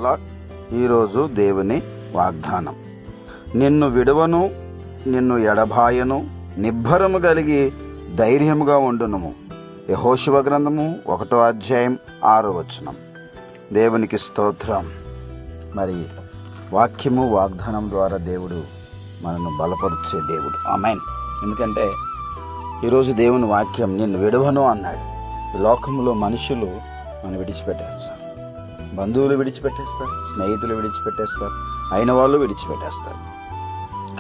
Lord. ఈరోజు దేవుని వాగ్దానం, నిన్ను విడువను, నిన్ను ఎడబాయను, నిబ్బరము కలిగి ధైర్యముగా ఉండును. యెహోషువ గ్రంథము 1వ అధ్యాయం 6వ వచనం. దేవునికి స్తోత్రం. మరి వాక్యము వాగ్దానం ద్వారా దేవుడు మనను బలపరిచే దేవుడు. ఆమేన్. ఎందుకంటే ఈరోజు దేవుని వాక్యం నిన్ను విడువను అన్నాడు. ఈ లోకంలో మనుషులు మనం విడిచిపెట్టేస్తారు, బంధువులు విడిచిపెట్టేస్తారు, స్నేహితులు విడిచిపెట్టేస్తారు, అయిన వాళ్ళు విడిచిపెట్టేస్తారు.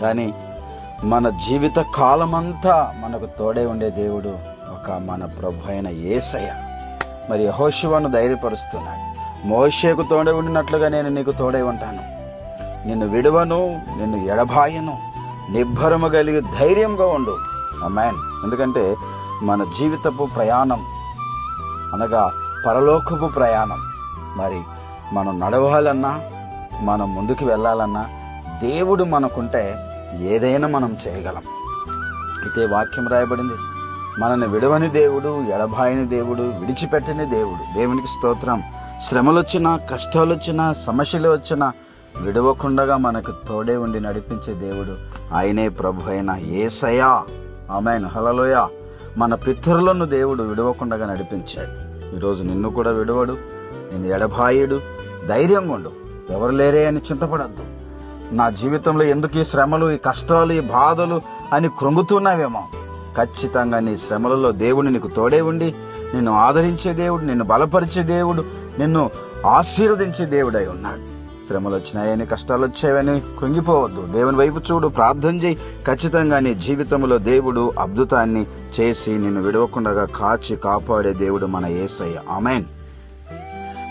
కానీ మన జీవిత కాలమంతా మనకు తోడే ఉండే దేవుడు ఒక మన ప్రభు అయిన యేసయ్య. మరి యెహోషువను ధైర్యపరుస్తున్నాడు. మోషేకు తోడే ఉండినట్లుగా నేను నీకు తోడే ఉంటాను, నిన్ను విడువను, నిన్ను ఎడబాయను, నిబ్బరము కలిగి ధైర్యంగా ఉండు. ఆమేన్. ఎందుకంటే మన జీవితపు ప్రయాణం అనగా పరలోకపు ప్రయాణం. మరి మనం నడవాలన్నా, మనం ముందుకు వెళ్ళాలన్నా దేవుడు మనకుంటే ఏదైనా మనం చేయగలం. అయితే వాక్యం రాయబడింది, మనల్ని విడవని దేవుడు, ఎడబాయని దేవుడు, విడిచిపెట్టని దేవుడు. దేవునికి స్తోత్రం. శ్రమలు వచ్చినా, కష్టాలు వచ్చినా, సమస్యలు వచ్చినా విడవకుండగా మనకు తోడే ఉండి నడిపించే దేవుడు ఆయనే ప్రభు అయిన యేసయ్య. ఆమేన్. హల్లెలూయా. మన పితరులను దేవుడు విడవకుండగా నడిపించాడు. ఈరోజు నిన్ను కూడా విడవడు, నేను ఎడబాయుడు. ధైర్యంగా ఉండు. ఎవరు లేరే అని చింతపడద్దు. నా జీవితంలో ఎందుకు ఈ శ్రమలు, ఈ కష్టాలు, ఈ బాధలు అని కృంగుతున్నావేమో, ఖచ్చితంగా నీ శ్రమలలో దేవుడు నీకు తోడే ఉండి నిన్ను ఆదరించే దేవుడు, నిన్ను బలపరిచే దేవుడు, నిన్ను ఆశీర్వదించే దేవుడై ఉన్నాడు. శ్రమలు వచ్చినాయని, కష్టాలు వచ్చాయని కృంగిపోవద్దు. దేవుని వైపు చూడు, ప్రార్థన చేయి. ఖచ్చితంగా నీ జీవితంలో దేవుడు అద్భుతాన్ని చేసి నిన్ను విడవకుండా కాచి కాపాడే దేవుడు మన యేసయ్య. ఆమేన్.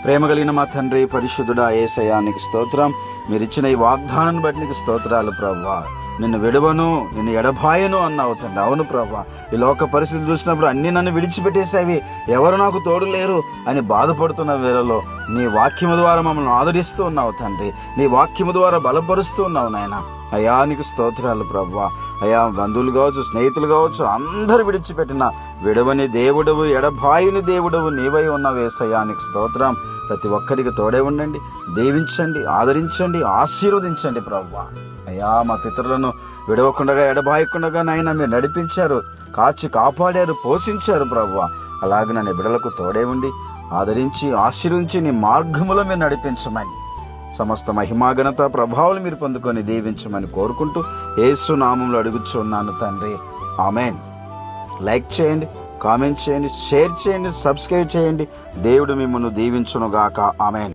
ప్రేమ కలిగిన మా తండ్రి, పరిశుద్ధుడా యేసయ్య, నీకు స్తోత్రం. మీరిచ్చిన ఈ వాగ్దానాన్ని బట్టి నీకు స్తోత్రాలు ప్రభువా. నిన్ను విడవను, నిన్ను ఎడబాయను అన్నావు తండ్రి. అవును ప్రభువా, ఈ లోక పరిస్థితి చూసినప్పుడు అన్ని నన్ను విడిచిపెట్టేసేవి, ఎవరు నాకు తోడు లేరు అని బాధపడుతున్న వేళలో నీ వాక్యము ద్వారా మమ్మల్ని ఆదరిస్తూ ఉన్నావు తండ్రి. నీ వాక్యము ద్వారా బలపరుస్తూ ఉన్నావు నాయన. అయ్యా నీకు స్తోత్రాలు ప్రభువా. అయ్యా బంధువులు కావచ్చు, స్నేహితులు కావచ్చు, అందరు విడిచిపెట్టిన విడవని దేవుడవు, ఎడబాయిని దేవుడవు నీవై ఉన్నావు యేసయ్యా. నీకు స్తోత్రం. ప్రతి ఒక్కరికి తోడే ఉండండి, దీవించండి, ఆదరించండి, ఆశీర్వదించండి ప్రభువా. అయ్యా మా పితరులను విడవకుండా, ఎడబాయకుండా నాయన మీరు నడిపించారు, కాచి కాపాడారు, పోషించారు ప్రభువా. అలాగే నన్ను బిడలకు తోడే ఉండి ఆదరించి ఆశీర్వించి నీ మార్గములో మీరు నడిపించమని, సమస్త మహిమాఘనత ప్రభావాలు మీరు పొందుకొని దీవించమని కోరుకుంటూ యేసు నామములో అడుగుచున్నాను తండ్రి. ఆమేన్. లైక్ చేయండి, కామెంట్ చేయండి, షేర్ చేయండి, సబ్స్క్రైబ్ చేయండి. దేవుడు మిమ్మల్ని దీవించును గాక. ఆమేన్.